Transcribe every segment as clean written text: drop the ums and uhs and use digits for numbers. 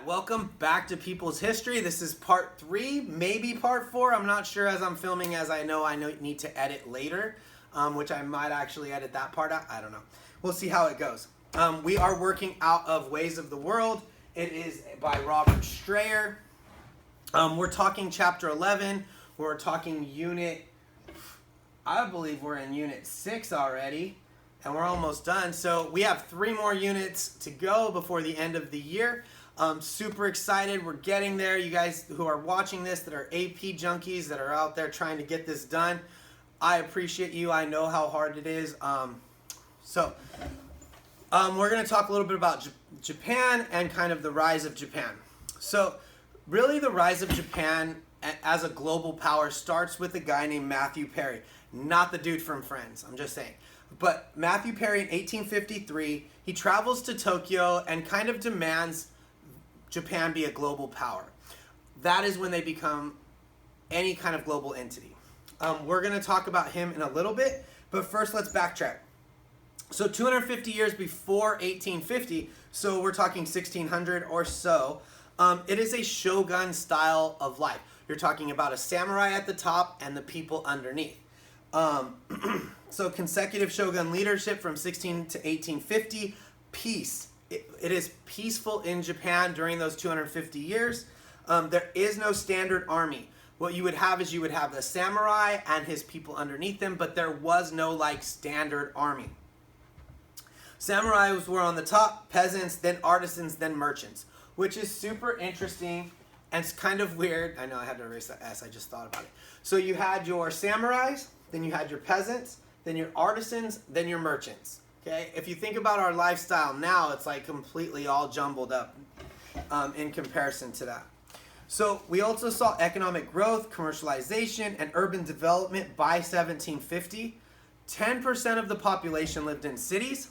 welcome back to People's History. This is part 3, maybe part 4. I'm not sure as I'm filming, as I know need to edit later, which I might actually edit that part out. I don't know. We'll see how it goes. We are working out of Ways of the World. It is by Robert Strayer. We're talking chapter 11. We're talking unit, I believe we're in unit 6 already, and we're almost done. So we have 3 more units to go before the end of the year. Super excited. We're getting there. You guys who are watching this that are AP junkies that are out there trying to get this done, I appreciate you. I know how hard it is. We're going to talk a little bit about Japan and kind of the rise of Japan. So really the rise of Japan as a global power starts with a guy named Matthew Perry. Not the dude from Friends, I'm just saying. But Matthew Perry in 1853, he travels to Tokyo and kind of demands Japan be a global power. That is when they become any kind of global entity. We're going to talk about him in a little bit, but first let's backtrack. So 250 years before 1850, so we're talking 1600 or so, it is a shogun style of life. You're talking about a samurai at the top and the people underneath. So consecutive shogun leadership from 16 to 1850, peace. It is peaceful in Japan during those 250 years. There is no standard army. What you would have is you would have the samurai and his people underneath them, but there was no like standard army. Samurais were on the top, peasants, then artisans, then merchants, which is super interesting and it's kind of weird. I know I had to erase that S, I just thought about it. So you had your samurais, then you had your peasants, then your artisans, then your merchants. Okay, if you think about our lifestyle now, it's like completely all jumbled up in comparison to that. So we also saw economic growth, commercialization, and urban development by 1750. 10% of the population lived in cities.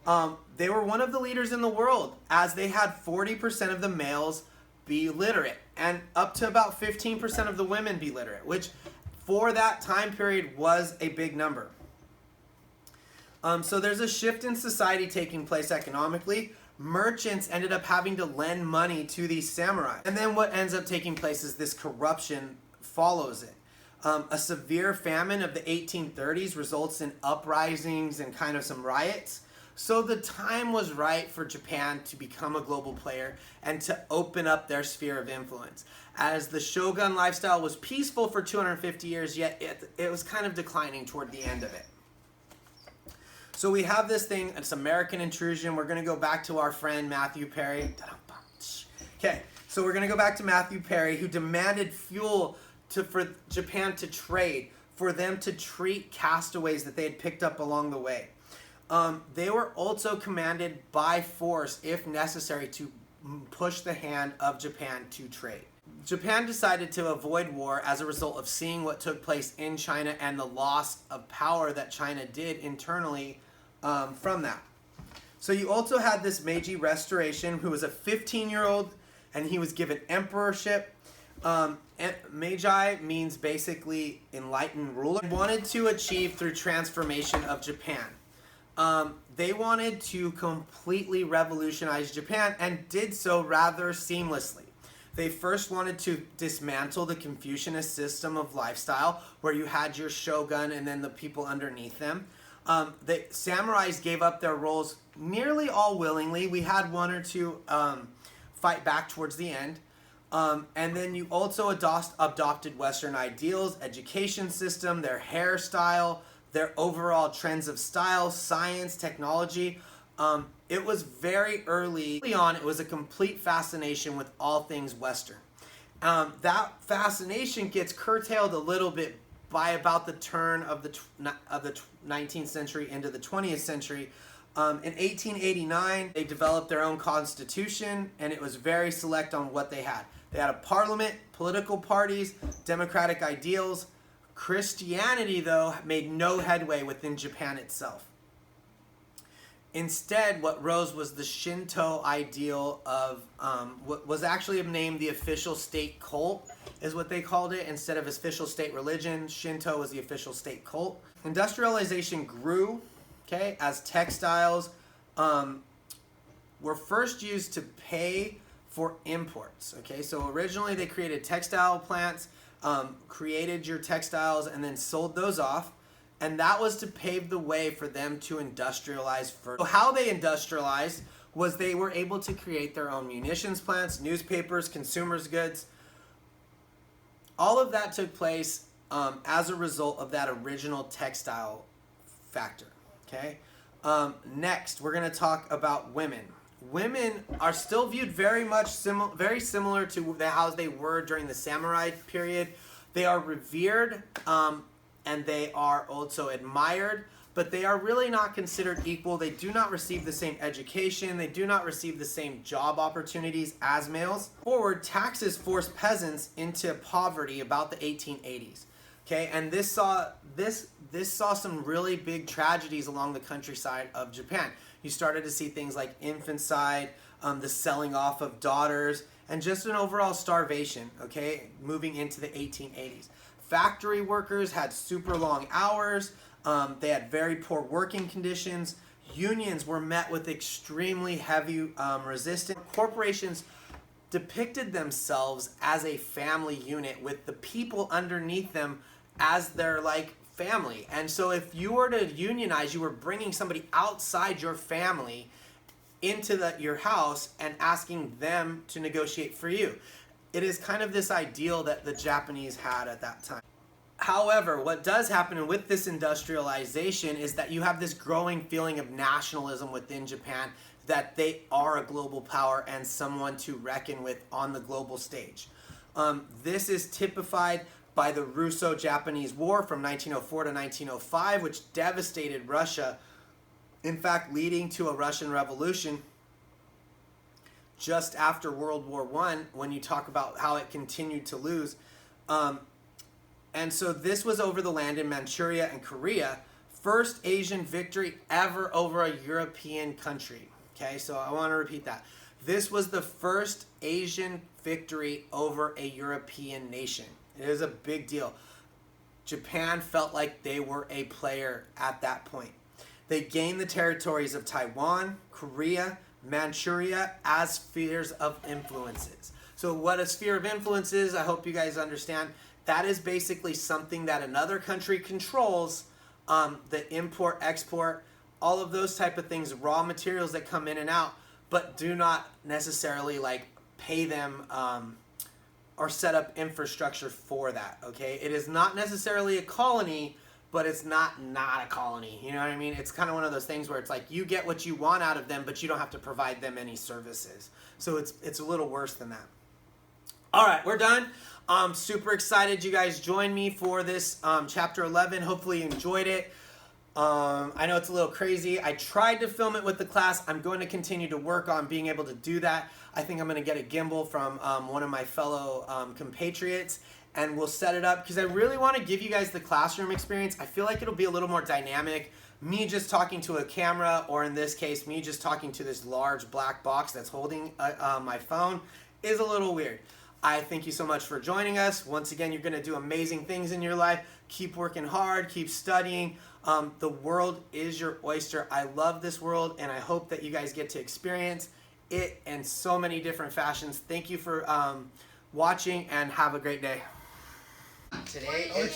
They were one of the leaders in the world as they had 40% of the males be literate and up to about 15% of the women be literate, which for that time period was a big number. So there's a shift in society taking place economically. Merchants ended up having to lend money to these samurai. And then what ends up taking place is this corruption follows it. A severe famine of the 1830s results in uprisings and kind of some riots. So the time was right for Japan to become a global player and to open up their sphere of influence. As the shogun lifestyle was peaceful for 250 years, yet it was kind of declining toward the end of it. So we have this thing, it's American intrusion. We're going to go back to our friend Matthew Perry. Okay, so we're going to go back to Matthew Perry, who demanded fuel for Japan to trade, for them to treat castaways that they had picked up along the way. They were also commanded by force, if necessary, to push the hand of Japan to trade. Japan decided to avoid war as a result of seeing what took place in China and the loss of power that China did internally from that. So you also had this Meiji Restoration, who was a 15-year-old, and he was given emperorship. Meiji means basically enlightened ruler. Wanted to achieve through transformation of Japan. They wanted to completely revolutionize Japan and did so rather seamlessly. They first wanted to dismantle the Confucianist system of lifestyle where you had your shogun and then the people underneath them. The samurais gave up their roles nearly all willingly. We had 1 or 2 fight back towards the end. And then you also adopted Western ideals, education system, their hairstyle, their overall trends of style, science, technology. It was very early on, it was a complete fascination with all things Western. That fascination gets curtailed a little bit by about the turn of the 19th century into the 20th century. In 1889, they developed their own constitution, and it was very select on what they had. They had a parliament, political parties, democratic ideals. Christianity, though, made no headway within Japan itself. Instead, what rose was the Shinto ideal of what was actually named the official state cult, is what they called it. Instead of official state religion, Shinto was the official state cult. Industrialization grew, okay, as textiles were first used to pay for imports. Okay, so originally they created textile plants, created your textiles, and then sold those off. And that was to pave the way for them to industrialize first. So how they industrialized was they were able to create their own munitions plants, newspapers, consumers goods. All of that took place as a result of that original textile factor. Okay. Next, we're going to talk about women. Women are still viewed very much very similar to how they were during the samurai period. They are revered and they are also admired, but they are really not considered equal. They do not receive the same education. They do not receive the same job opportunities as males. Forward, taxes forced peasants into poverty about the 1880s. Okay, and this saw some really big tragedies along the countryside of Japan. You started to see things like infanticide, the selling off of daughters, and just an overall starvation, okay, moving into the 1880s. Factory workers had super long hours. They had very poor working conditions. Unions were met with extremely heavy resistance. Corporations depicted themselves as a family unit with the people underneath them as their like family. And so if you were to unionize, you were bringing somebody outside your family into your house and asking them to negotiate for you. It is kind of this ideal that the Japanese had at that time. However, what does happen with this industrialization is that you have this growing feeling of nationalism within Japan, that they are a global power and someone to reckon with on the global stage. This is typified by the Russo-Japanese War from 1904 to 1905, which devastated Russia, in fact leading to a Russian Revolution just after World War I, when you talk about how it continued to lose. And so this was over the land in Manchuria and Korea. First Asian victory ever over a European country. Okay, so I want to repeat that. This was the first Asian victory over a European nation. It is a big deal. Japan felt like they were a player at that point. They gained the territories of Taiwan, Korea, Manchuria as spheres of influences. So what a sphere of influence is, I hope you guys understand. That is basically something that another country controls, the import, export, all of those type of things, raw materials that come in and out, but do not necessarily like pay them or set up infrastructure for that, okay? It is not necessarily a colony, but it's not a colony, you know what I mean? It's kind of one of those things where it's like you get what you want out of them, but you don't have to provide them any services. So it's a little worse than that. All right, we're done. I'm super excited you guys joined me for this chapter 11. Hopefully you enjoyed it. I know it's a little crazy. I tried to film it with the class. I'm going to continue to work on being able to do that. I think I'm going to get a gimbal from one of my fellow compatriots, and we'll set it up because I really want to give you guys the classroom experience. I feel like it'll be a little more dynamic. Me just talking to a camera, or in this case, me just talking to this large black box that's holding my phone is a little weird. I thank you so much for joining us. Once again, you're going to do amazing things in your life. Keep working hard. Keep studying. The world is your oyster. I love this world, and I hope that you guys get to experience it in so many different fashions. Thank you for watching, and have a great day. Today is